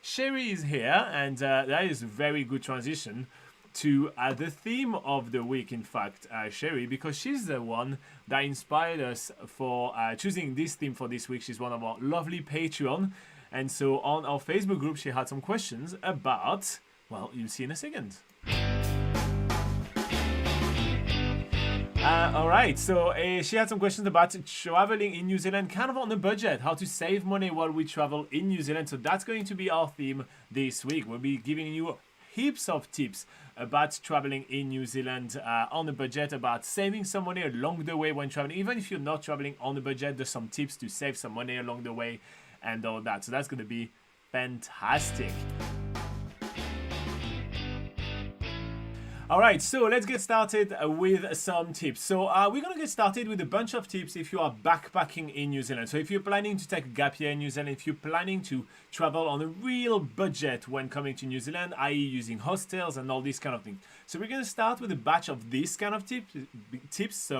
Sherry is here, and that is a very good transition to the theme of the week, in fact, Sherry, because she's the one that inspired us for choosing this theme for this week. She's one of our lovely Patreon. And so on our Facebook group, she had some questions about, well, you'll see in a second. All right, so she had some questions about traveling in New Zealand, kind of on a budget, how to save money while we travel in New Zealand. So that's going to be our theme this week. We'll be giving you heaps of tips about traveling in New Zealand on a budget, about saving some money along the way when traveling. Even if you're not traveling on a budget, there's some tips to save some money along the way and all that. So that's going to be fantastic. Alright, so let's get started with some tips. So we're going to get started with a bunch of tips if you are backpacking in New Zealand. So if you're planning to take a gap year in New Zealand, if you're planning to travel on a real budget when coming to New Zealand, i.e. using hostels and all this kind of thing. So we're going to start with a batch of this kind of tips,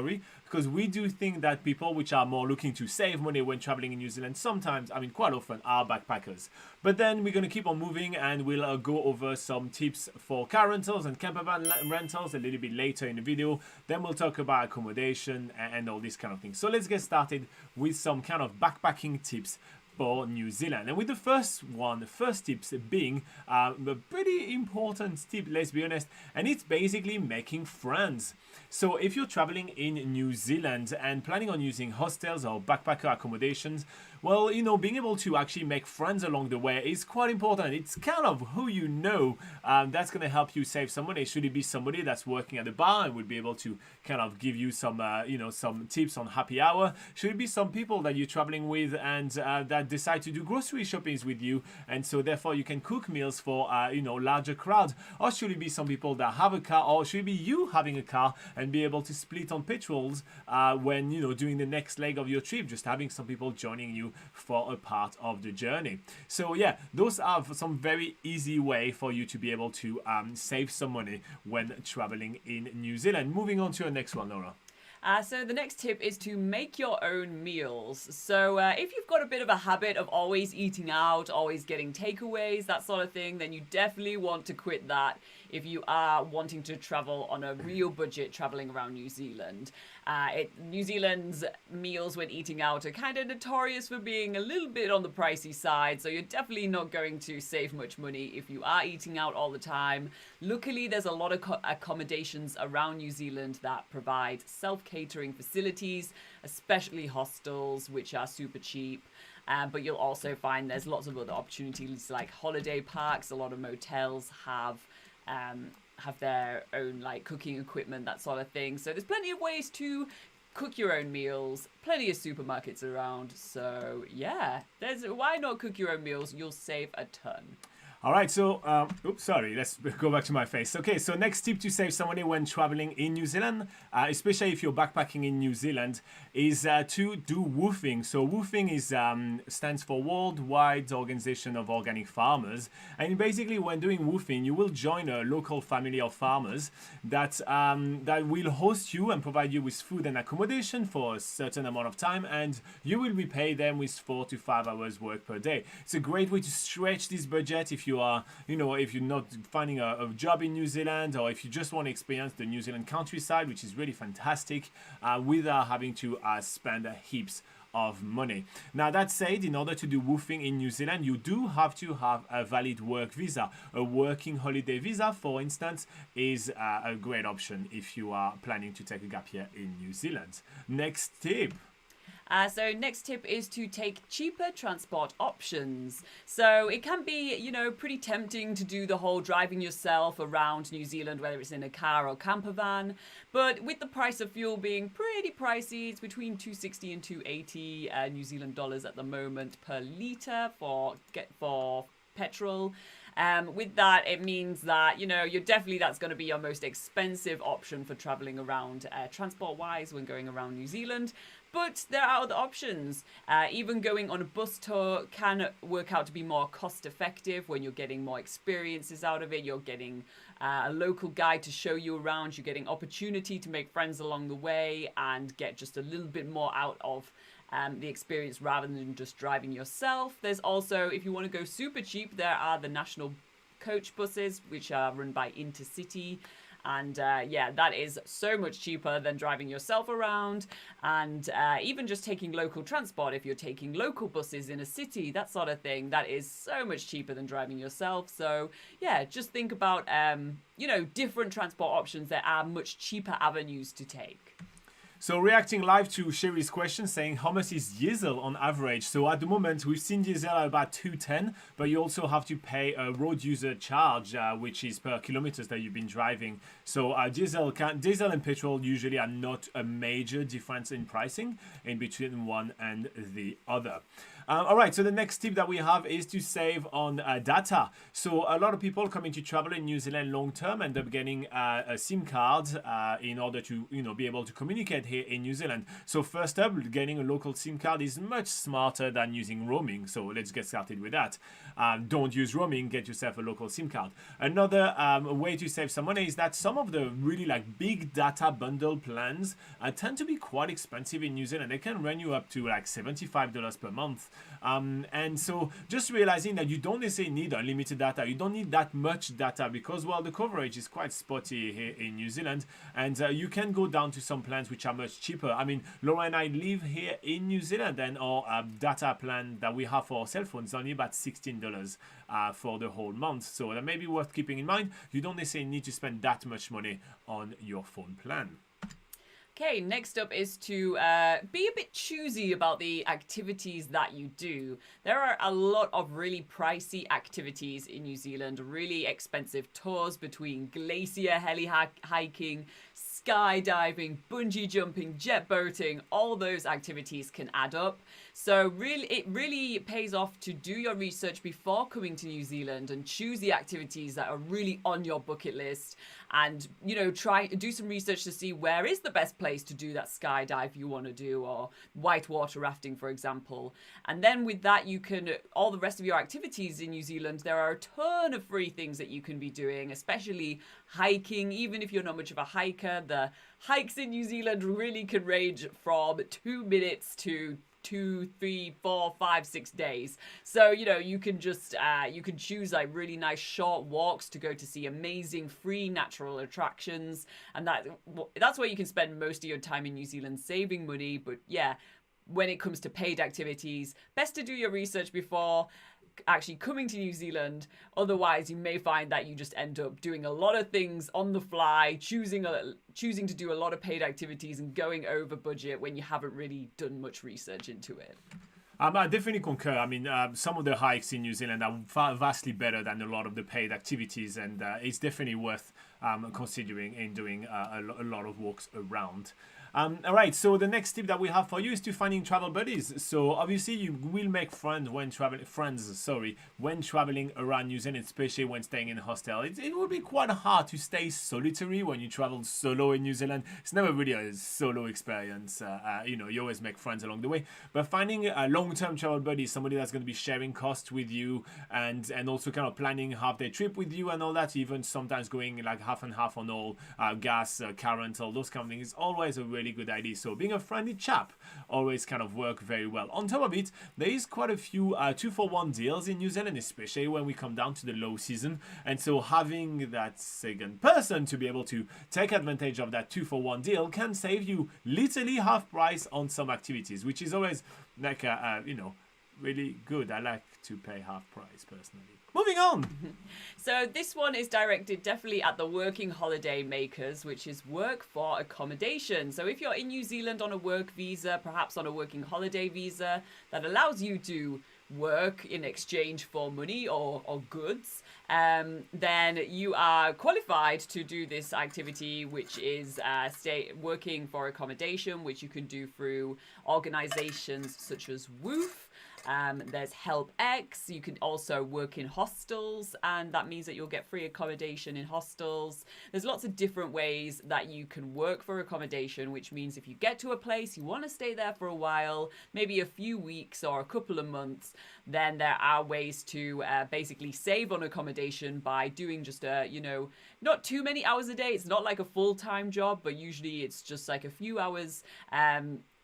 because we do think that people which are more looking to save money when traveling in New Zealand sometimes, quite often, are backpackers. But then we're going to keep on moving and we'll go over some tips for car rentals and camper van rentals a little bit later in the video. Then we'll talk about accommodation and all this kind of thing. So let's get started with some kind of backpacking tips for New Zealand. And with the first tips being a pretty important tip, let's be honest, and it's basically making friends. So if you're traveling in New Zealand and planning on using hostels or backpacker accommodations, well, being able to actually make friends along the way is quite important. It's kind of who you know that's going to help you save some money. Should it be somebody that's working at the bar and would be able to kind of give you some, some tips on happy hour? Should it be some people that you're traveling with and that decide to do grocery shoppings with you, and so therefore you can cook meals for, larger crowds? Or should it be some people that have a car, or should it be you having a car and be able to split on petrols when, doing the next leg of your trip, just having some people joining you for a part of the journey. So yeah, those are some very easy way for you to be able to save some money when traveling in New Zealand. Moving on to your next one, Laura. So the next tip is to make your own meals. So if you've got a bit of a habit of always eating out, always getting takeaways, that sort of thing, then you definitely want to quit that if you are wanting to travel on a real budget traveling around New Zealand. New Zealand's meals when eating out are kind of notorious for being a little bit on the pricey side, so you're definitely not going to save much money if you are eating out all the time. Luckily, there's a lot of accommodations around New Zealand that provide self-catering facilities, especially hostels, which are super cheap. But you'll also find there's lots of other opportunities like holiday parks. A lot of motels have their own like cooking equipment, that sort of thing. So there's plenty of ways to cook your own meals, plenty of supermarkets around. So yeah, why not cook your own meals? You'll save a ton. All right, so, let's go back to my face. Okay, so next tip to save some money when traveling in New Zealand, especially if you're backpacking in New Zealand, is to do woofing. So woofing is stands for Worldwide Organization of Organic Farmers. And basically when doing woofing, you will join a local family of farmers that will host you and provide you with food and accommodation for a certain amount of time, and you will be paid them with 4 to 5 hours work per day. It's a great way to stretch this budget if you are, if you're not finding a job in New Zealand, or if you just want to experience the New Zealand countryside, which is really fantastic, without having to spend heaps of money. Now that said, in order to do woofing in New Zealand, you do have to have a valid work visa. A working holiday visa, for instance, is a great option if you are planning to take a gap year in New Zealand. Next tip. So next tip is to take cheaper transport options. So it can be, pretty tempting to do the whole driving yourself around New Zealand, whether it's in a car or camper van. But with the price of fuel being pretty pricey, it's between $260 and $280 New Zealand dollars at the moment per litre for petrol. With that, it means that, that's going to be your most expensive option for traveling around transport-wise when going around New Zealand. But there are other options. Even going on a bus tour can work out to be more cost effective when you're getting more experiences out of it. You're getting a local guide to show you around. You're getting opportunity to make friends along the way and get just a little bit more out of the experience rather than just driving yourself. There's also, if you want to go super cheap, there are the national coach buses, which are run by Intercity. And yeah, that is so much cheaper than driving yourself around. And even just taking local transport, if you're taking local buses in a city, that sort of thing, that is so much cheaper than driving yourself. So yeah, just think about, different transport options. There are much cheaper avenues to take. So reacting live to Sherry's question, saying how much is diesel on average? So at the moment we've seen diesel at about 210, but you also have to pay a road user charge, which is per kilometers that you've been driving. So diesel and petrol usually are not a major difference in pricing in between one and the other. All right, so the next tip that we have is to save on data. So a lot of people coming to travel in New Zealand long term end up getting a SIM card in order to be able to communicate here in New Zealand. So first up, getting a local SIM card is much smarter than using roaming. So let's get started with that. Don't use roaming, get yourself a local SIM card. Another way to save some money is that some of the really big data bundle plans tend to be quite expensive in New Zealand. They can run you up to $75 per month. And so just realizing that you don't necessarily need unlimited data, you don't need that much data because, well, the coverage is quite spotty here in New Zealand, and you can go down to some plans which are much cheaper. I mean, Laura and I live here in New Zealand, and our data plan that we have for our cell phone is only about $16 for the whole month. So that may be worth keeping in mind. You don't necessarily need to spend that much money on your phone plan. Okay, next up is to be a bit choosy about the activities that you do. There are a lot of really pricey activities in New Zealand, really expensive tours between glacier heli hiking, skydiving, bungee jumping, jet boating. All those activities can add up. So it really pays off to do your research before coming to New Zealand and choose the activities that are really on your bucket list, and try do some research to see where is the best place to do that skydive you want to do, or whitewater rafting, for example. And then with that, you can all the rest of your activities in New Zealand, there are a ton of free things that you can be doing, especially hiking. Even if you're not much of a hiker, the hikes in New Zealand really can range from 2 minutes to 2, 3, 4, 5, 6 days. So you can just you can choose really nice short walks to go to see amazing free natural attractions, and that's where you can spend most of your time in New Zealand saving money. But yeah, when it comes to paid activities, best to do your research before actually coming to New Zealand. Otherwise, you may find that you just end up doing a lot of things on the fly, choosing to do a lot of paid activities and going over budget when you haven't really done much research into it. I definitely concur. I mean, some of the hikes in New Zealand are vastly better than a lot of the paid activities, and it's definitely worth considering in doing a lot of walks around. All right, so the next tip that we have for you is to finding travel buddies. So obviously you will make friends when traveling around New Zealand, especially when staying in a hostel. It will be quite hard to stay solitary when you travel solo in New Zealand. It's never really a solo experience. You always make friends along the way. But finding a long-term travel buddy, somebody that's going to be sharing costs with you and also kind of planning half-day trip with you and all that, even sometimes going half and half on all gas, car rental, those kind of things, is always a really good idea. So being a friendly chap always kind of work very well. On top of it, there is quite a few 2-for-1 deals in New Zealand, especially when we come down to the low season. And so having that second person to be able to take advantage of that 2-for-1 deal can save you literally half price on some activities, which is always really good. I like to pay half price personally. Moving on. So this one is directed definitely at the working holiday makers, which is work for accommodation. So if you're in New Zealand on a work visa, perhaps on a working holiday visa that allows you to work in exchange for money or goods, then you are qualified to do this activity, which is working for accommodation, which you can do through organizations such as Woof. There's HelpX. You can also work in hostels, and that means that you'll get free accommodation in hostels. There's lots of different ways that you can work for accommodation, which means if you get to a place, you want to stay there for a while, maybe a few weeks or a couple of months, then there are ways to basically save on accommodation by doing just not too many hours a day. It's not like a full-time job, but usually it's just like a few hours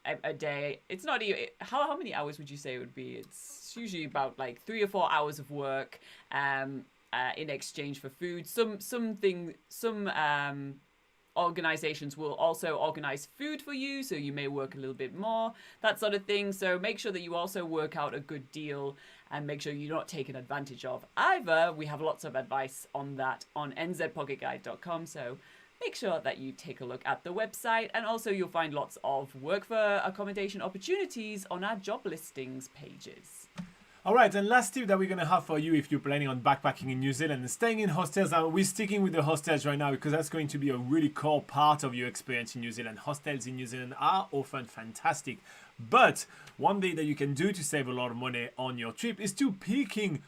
a day. It's not even how many hours would you say it would be? It's usually about like 3 or 4 hours of work in exchange for food. Some organizations will also organize food for you, so you may work a little bit more, that sort of thing. So make sure that you also work out a good deal and make sure you're not taken advantage of either. We have lots of advice on that on nzpocketguide.com, so make sure that you take a look at the website, and also you'll find lots of work for accommodation opportunities on our job listings pages. All right, and last tip that we're going to have for you if you're planning on backpacking in New Zealand and staying in hostels. We're sticking with the hostels right now because that's going to be a really core part of your experience in New Zealand. Hostels in New Zealand are often fantastic. But one thing that you can do to save a lot of money on your trip is to pick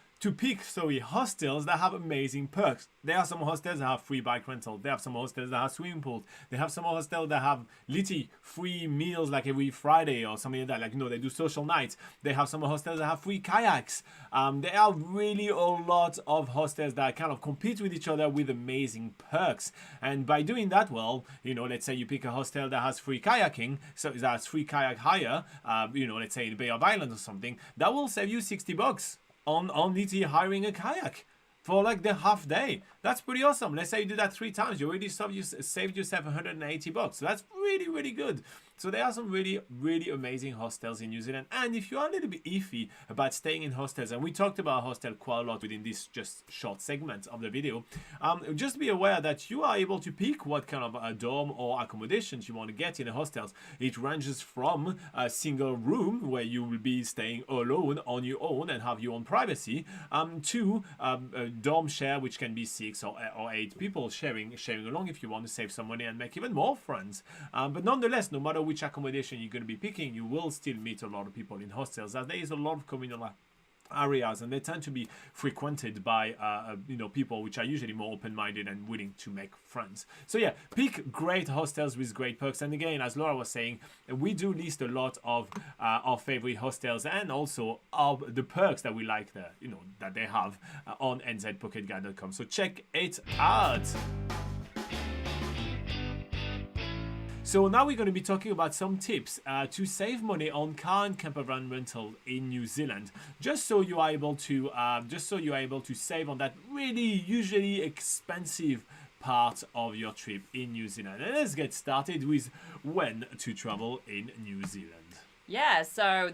hostels that have amazing perks. There are some hostels that have free bike rental. There are some hostels that have swimming pools. They have some hostels that have literally free meals like every Friday or something like that. Like, they do social nights. They have some hostels that have free kayaks. There are really a lot of hostels that kind of compete with each other with amazing perks. And by doing that, well, let's say you pick a hostel that has free kayaking, so that's free kayak hire, let's say in the Bay of Islands or something, that will save you $60 on literally hiring a kayak for like the half day. That's pretty awesome. Let's say you do that 3 times, you already saved yourself $180. So that's really, really good. So there are some really, really amazing hostels in New Zealand. And if you are a little bit iffy about staying in hostels, and we talked about hostel quite a lot within this just short segment of the video, just be aware that you are able to pick what kind of a dorm or accommodations you want to get in the hostels. It ranges from a single room where you will be staying alone on your own and have your own privacy, to a dorm share, which can be 6 or 8 people sharing along if you want to save some money and make even more friends. But nonetheless, no matter which accommodation you're going to be picking, you will still meet a lot of people in hostels, as there is a lot of communal areas, and they tend to be frequented by people which are usually more open-minded and willing to make friends. So yeah, pick great hostels with great perks. And again, as Laura was saying, we do list a lot of our favorite hostels and also of the perks that we like there, that they have on nzpocketguide.com. So check it out. So now we're going to be talking about some tips to save money on car and camper van rental in New Zealand, just so you are able to save on that really usually expensive part of your trip in New Zealand. And let's get started with when to travel in New Zealand. Yeah, so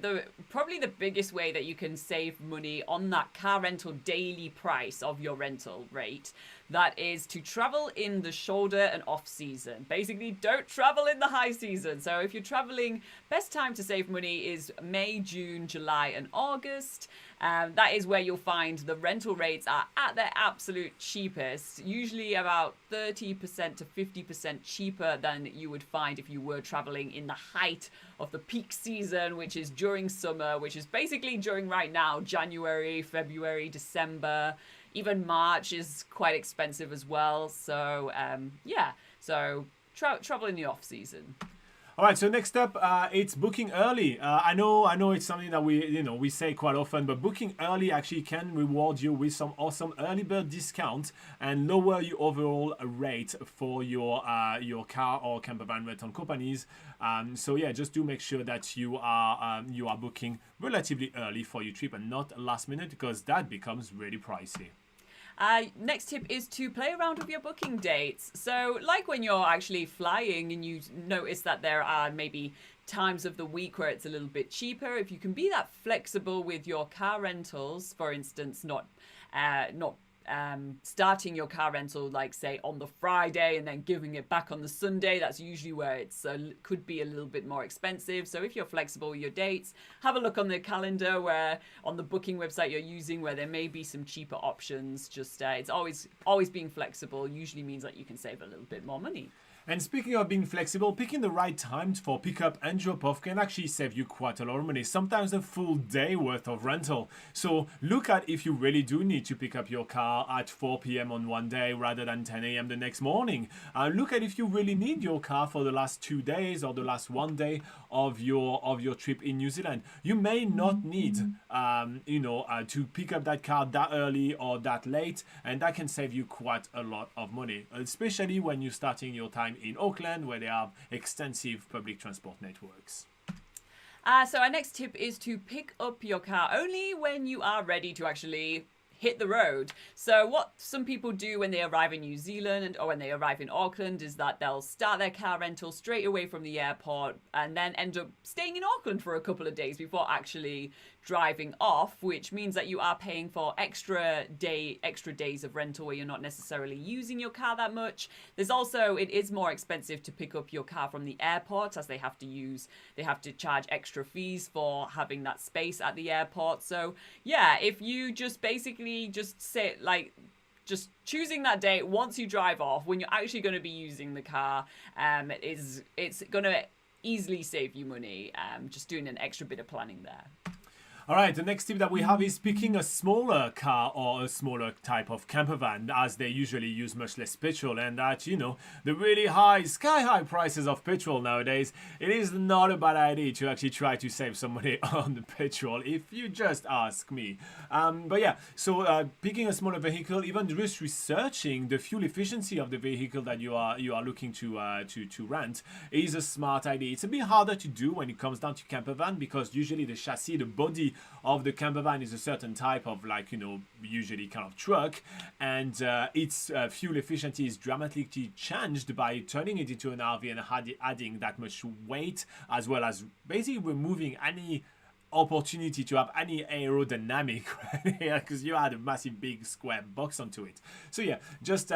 probably the biggest way that you can save money on that car rental daily price of your rental rate, that is to travel in the shoulder and off season. Basically, don't travel in the high season. So if you're traveling, best time to save money is May, June, July, and August. That is where you'll find the rental rates are at their absolute cheapest, usually about 30% to 50% cheaper than you would find if you were traveling in the height of the peak season, which is during summer, which is basically during right now, January, February, December. Even March is quite expensive as well. So travel in the off season. All right, so next up, it's booking early. I know it's something that we say quite often, but booking early actually can reward you with some awesome early bird discount and lower your overall rate for your car or camper van rental companies. So yeah, just do make sure that you are booking relatively early for your trip and not last minute, because that becomes really pricey. Next tip is to play around with your booking dates. So like when you're actually flying and you notice that there are maybe times of the week where it's a little bit cheaper, if you can be that flexible with your car rentals, for instance, not starting your car rental like say on the Friday and then giving it back on the Sunday. That's usually where it's could be a little bit more expensive. So if you're flexible with your dates, have a look on the calendar where on the booking website you're using where there may be some cheaper options. Just it's always being flexible usually means that you can save a little bit more money. And speaking of being flexible, picking the right time for pickup and drop-off can actually save you quite a lot of money, sometimes a full day worth of rental. So look at if you really do need to pick up your car at 4 p.m. on one day rather than 10 a.m. the next morning. Look at if you really need your car for the last 2 days or the last 1 day of your trip in New Zealand. You may not need to pick up that car that early or that late, and that can save you quite a lot of money, especially when you're starting your time in Auckland, where they have extensive public transport networks. So our next tip is to pick up your car only when you are ready to actually hit the road. So what some people do when they arrive in New Zealand or when they arrive in Auckland is that they'll start their car rental straight away from the airport and then end up staying in Auckland for a couple of days before actually driving off, which means that you are paying for extra days of rental where you're not necessarily using your car that much. There's also, it is more expensive to pick up your car from the airport, as they have to charge extra fees for having that space at the airport. So yeah, if you just basically just sit like just choosing that date once you drive off when you're actually going to be using the car, it's going to easily save you money, just doing an extra bit of planning there. All right, the next tip that we have is picking a smaller car or a smaller type of camper van, as they usually use much less petrol, and that, you know, the really sky high prices of petrol nowadays, it is not a bad idea to actually try to save some money on the petrol, if you just ask me. But yeah, so picking a smaller vehicle, even just researching the fuel efficiency of the vehicle that you are looking to rent is a smart idea. It's a bit harder to do when it comes down to camper van, because usually the chassis, the body of the camper van is a certain type of, like, you know, usually kind of truck, and its fuel efficiency is dramatically changed by turning it into an RV and adding that much weight, as well as basically removing any opportunity to have any aerodynamic right here, because you add a massive big square box onto it. So yeah, just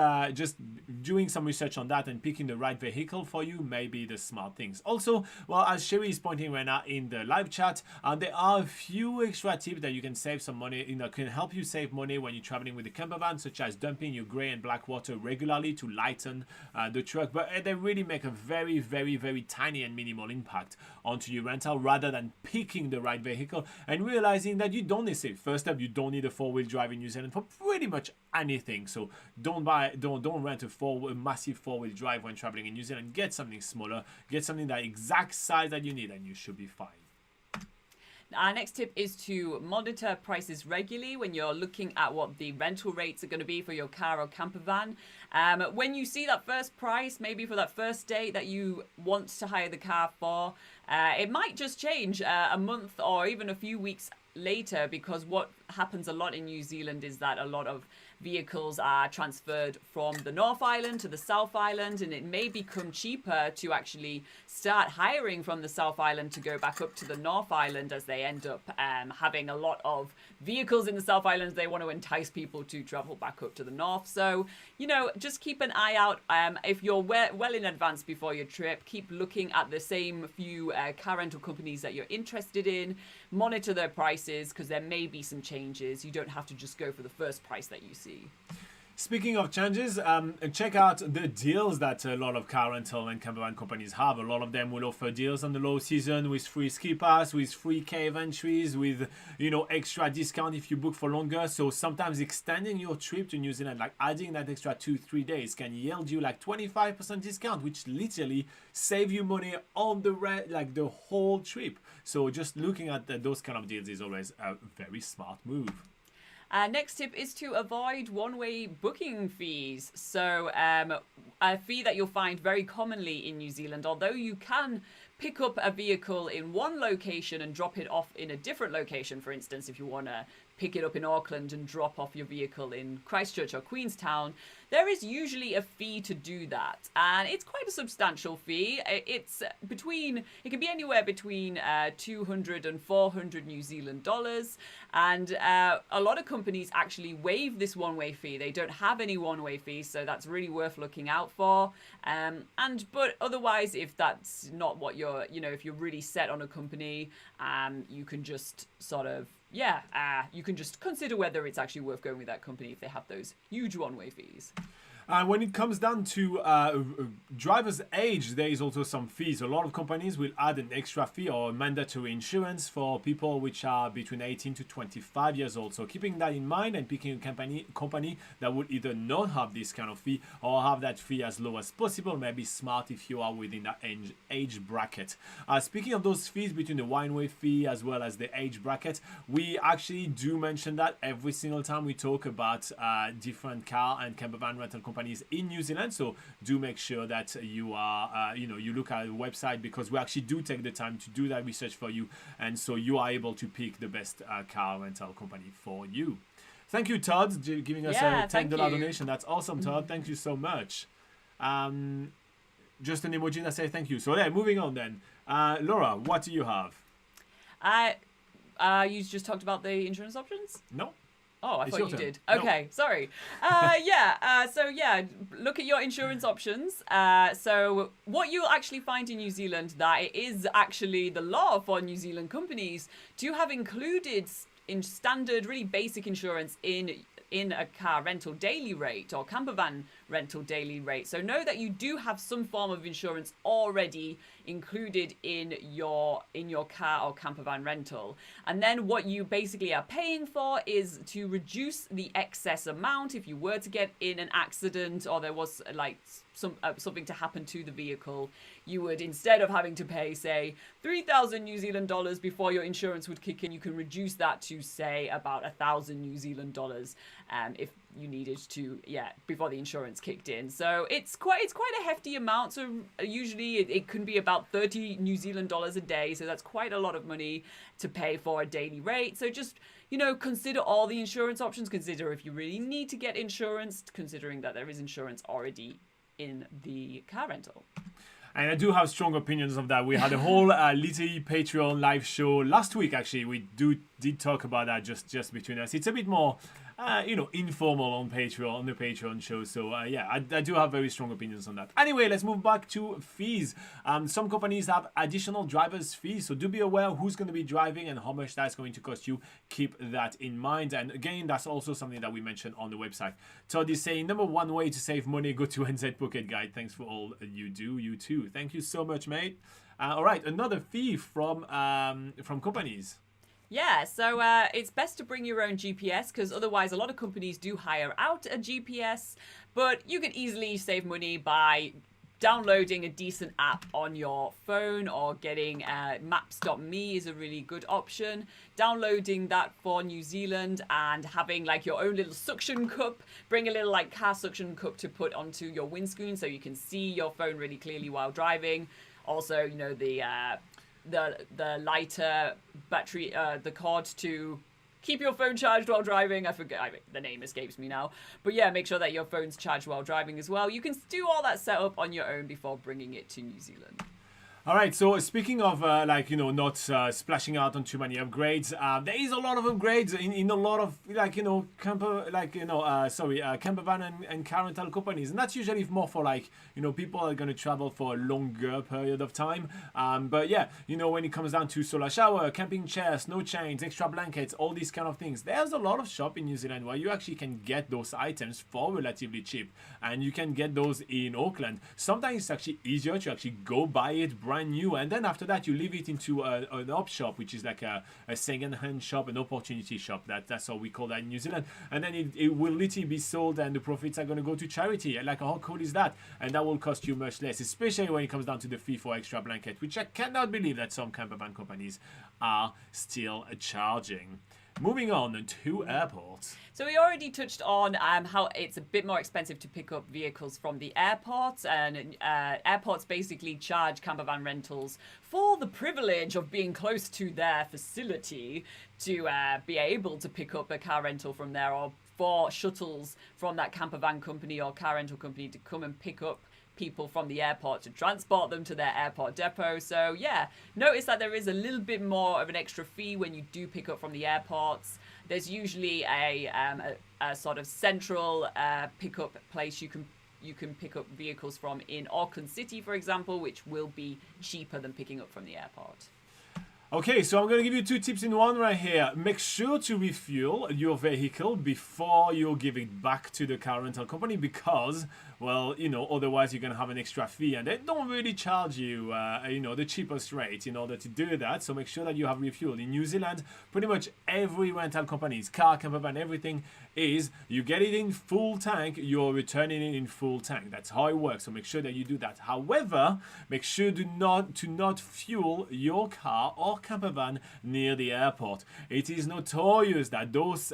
doing some research on that and picking the right vehicle for you may be the smart things. Also, well, as Sherry is pointing right now in the live chat, there are a few extra tips that you can save some money, you know, can help you save money when you're traveling with the camper van, such as dumping your gray and black water regularly to lighten the truck, but they really make a very, very, very tiny and minimal impact onto your rental, rather than picking the right vehicle and realizing that you don't necessarily, first up, you don't need a four-wheel drive in New Zealand for pretty much anything. So don't rent a massive four-wheel drive when traveling in New Zealand. Get something smaller, get something that exact size that you need, and you should be fine. Our next tip is to monitor prices regularly when you're looking at what the rental rates are going to be for your car or camper van. When you see that first price, maybe for that first date that you want to hire the car for, it might just change a month or even a few weeks later, because what happens a lot in New Zealand is that a lot of vehicles are transferred from the North Island to the South Island, and it may become cheaper to actually start hiring from the South Island to go back up to the North Island, as they end up having a lot of vehicles in the South Island. They want to entice people to travel back up to the North. So, you know, just keep an eye out. If you're well in advance before your trip, keep looking at the same few car rental companies that you're interested in. Monitor their prices, because there may be some changes. You don't have to just go for the first price that you see. Speaking of changes, check out the deals that a lot of car rental and camper van companies have. A lot of them will offer deals on the low season with free ski pass, with free cave entries, with, you know, extra discount if you book for longer. So sometimes extending your trip to New Zealand, like adding that extra 2-3 days, can yield you like 25% discount, which literally save you money on the whole trip. So just looking at those kind of deals is always a very smart move. Next tip is to avoid one-way booking fees. So a fee that you'll find very commonly in New Zealand, although you can pick up a vehicle in one location and drop it off in a different location. For instance, if you want to pick it up in Auckland and drop off your vehicle in Christchurch or Queenstown, there is usually a fee to do that, and it's quite a substantial fee. It can be anywhere between 200 and 400 New Zealand dollars, and a lot of companies actually waive this one-way fee. They don't have any one-way fees, so that's really worth looking out for. But otherwise, if that's not what you're, you know, if you're really set on a company, you can just sort of, you can just consider whether it's actually worth going with that company if they have those huge one-way fees. When it comes down to driver's age, there is also some fees. A lot of companies will add an extra fee or mandatory insurance for people which are between 18 to 25 years old. So keeping that in mind and picking a company that would either not have this kind of fee or have that fee as low as possible may be smart if you are within that age bracket. Speaking of those fees between the one-way fee as well as the age bracket, we actually do mention that every single time we talk about different car and camper van rental companies companies in New Zealand. So do make sure that you are, you look at the website, because we actually do take the time to do that research for you, and so you are able to pick the best car rental company for you. Thank you, Todd, giving us a $10 donation. That's awesome, Todd. Thank you so much. Just an emoji that says thank you. So yeah, moving on then. Laura, what do you have? You just talked about the insurance options? No. Oh, I thought you did. No. Okay, sorry. Look at your insurance options. So what you'll actually find in New Zealand, that it is actually the law for New Zealand companies to have included in standard, really basic insurance in a car rental daily rate or camper van rental daily rate. So know that you do have some form of insurance already included in your car or camper van rental. And then what you basically are paying for is to reduce the excess amount if you were to get in an accident or there was like something to happen to the vehicle. You would, instead of having to pay, say, 3,000 New Zealand dollars before your insurance would kick in, you can reduce that to, say, about 1,000 New Zealand dollars if you needed to, before the insurance kicked in. So it's quite a hefty amount. So usually it can be about 30 New Zealand dollars a day. So that's quite a lot of money to pay for a daily rate. So just, consider all the insurance options. Consider if you really need to get insurance, considering that there is insurance already in the car rental. And I do have strong opinions of that. We had a whole Litty Patreon live show last week, actually. We did talk about that just between us. It's a bit more, informal on Patreon, on the Patreon show. So, I do have very strong opinions on that. Anyway, let's move back to fees. Some companies have additional driver's fees. So do be aware who's going to be driving and how much that's going to cost you. Keep that in mind. And again, that's also something that we mentioned on the website. Todd is saying, number one way to save money, go to NZ Pocket Guide. Thanks for all you do. You too. Thank you so much, mate. All right, another fee from companies. Yeah, so it's best to bring your own GPS because otherwise a lot of companies do hire out a GPS, but you can easily save money by downloading a decent app on your phone or getting maps.me is a really good option. Downloading that for New Zealand and having like your own little suction cup. Bring a little like car suction cup to put onto your windscreen so you can see your phone really clearly while driving. Also, the lighter battery, the cord to keep your phone charged while driving. The name escapes me now. But yeah, make sure that your phone's charged while driving as well. You can do all that setup on your own before bringing it to New Zealand. All right, so speaking of not splashing out on too many upgrades, there is a lot of upgrades in a lot of camper van and car rental companies, and that's usually more for people are going to travel for a longer period of time. But yeah, when it comes down to solar shower, camping chair, snow chains, extra blankets, all these kind of things, there's a lot of shop in New Zealand where you actually can get those items for relatively cheap, and you can get those in Auckland. Sometimes it's actually easier to actually go buy it brand new, and then after that you leave it into an op shop, which is like a second-hand shop, an opportunity shop. That's how we call that in New Zealand, and then it will literally be sold and the profits are going to go to charity. And how cool is that? And that will cost you much less, especially when it comes down to the fee for extra blanket, which I cannot believe that some camper van companies are still charging. Moving on to airports. So we already touched on how it's a bit more expensive to pick up vehicles from the airports, and airports basically charge camper van rentals for the privilege of being close to their facility to be able to pick up a car rental from there, or for shuttles from that camper van company or car rental company to come and pick up people from the airport to transport them to their airport depot. So yeah, notice that there is a little bit more of an extra fee when you do pick up from the airports. There's usually a sort of central pickup place you can pick up vehicles from in Auckland City, for example, which will be cheaper than picking up from the airport. Okay, so I'm going to give you two tips in one right here. Make sure to refuel your vehicle before you give it back to the car rental company, because, otherwise you're going to have an extra fee, and they don't really charge you, the cheapest rate in order to do that. So make sure that you have refueled. In New Zealand, pretty much every rental company's car, camper van, everything is you get it in full tank, you're returning it in full tank. That's how it works. So make sure that you do that. However, make sure to not fuel your car or camper van near the airport. It is notorious that those,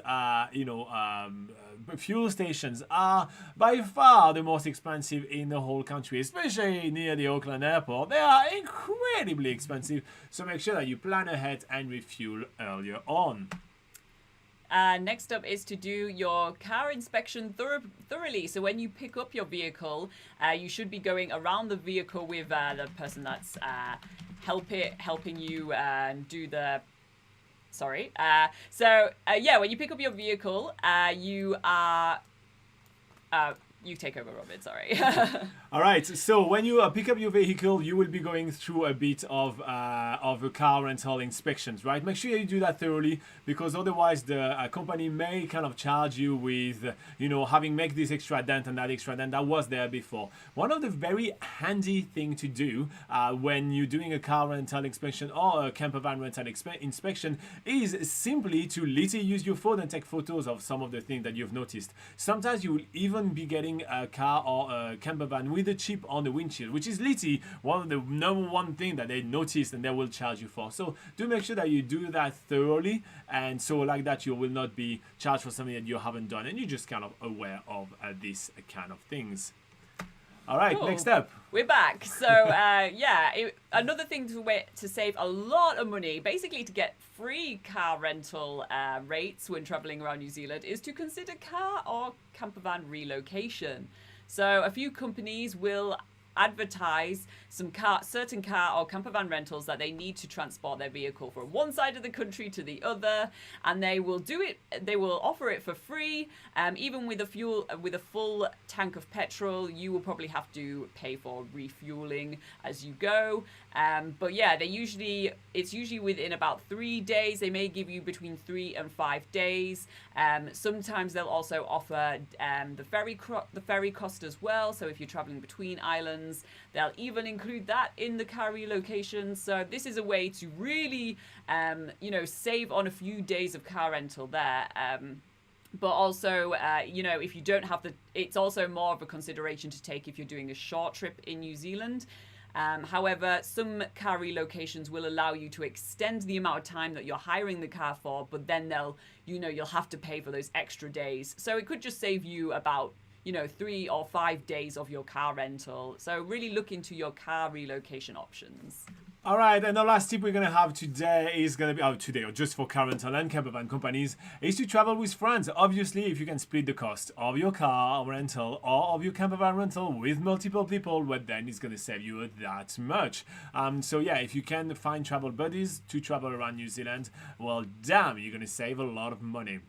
fuel stations are by far the most expensive in the whole country, especially near the Auckland airport. They are incredibly expensive, so make sure that you plan ahead and refuel earlier on. Next up is to do your car inspection thoroughly. So when you pick up your vehicle, you should be going around the vehicle with the person that's helping you do the... Sorry. When you pick up your vehicle, you are... you take over, Robin, sorry. All right, so when you pick up your vehicle, you will be going through a bit of a car rental inspections, right? Make sure you do that thoroughly, because otherwise the company may kind of charge you with, having make this extra dent and that extra dent that was there before. One of the very handy thing to do when you're doing a car rental inspection or a camper van rental inspection is simply to literally use your phone and take photos of some of the things that you've noticed. Sometimes you will even be getting a car or a camper van with a chip on the windshield, which is literally one of the number one thing that they notice and they will charge you for. So do make sure that you do that thoroughly, and so like that you will not be charged for something that you haven't done, and you're just kind of aware of this kind of things. All right, cool. Next up. We're back. So, another thing to save a lot of money, basically to get free car rental rates when traveling around New Zealand, is to consider car or camper van relocation. So, a few companies will advertise some certain car or camper van rentals that they need to transport their vehicle from one side of the country to the other, and they will offer it for free. Even with a full tank of petrol, you will probably have to pay for refueling as you go. But yeah, it's usually within about 3 days. They may give you between 3 and 5 days. Sometimes they'll also offer the ferry cost as well. So if you're traveling between islands, they'll even include that in the car relocation. So this is a way to really, save on a few days of car rental there. But also, if you don't have it's also more of a consideration to take if you're doing a short trip in New Zealand. However, some car relocations will allow you to extend the amount of time that you're hiring the car for, but then you'll have to pay for those extra days. So it could just save you about 3 or 5 days of your car rental. So really look into your car relocation options. All right, and the last tip we're going to have today is going to be, or just for car rental and camper van companies, is to travel with friends. Obviously, if you can split the cost of your car rental or of your camper van rental with multiple people, well, then it's going to save you that much. If you can find travel buddies to travel around New Zealand, well, damn, you're going to save a lot of money.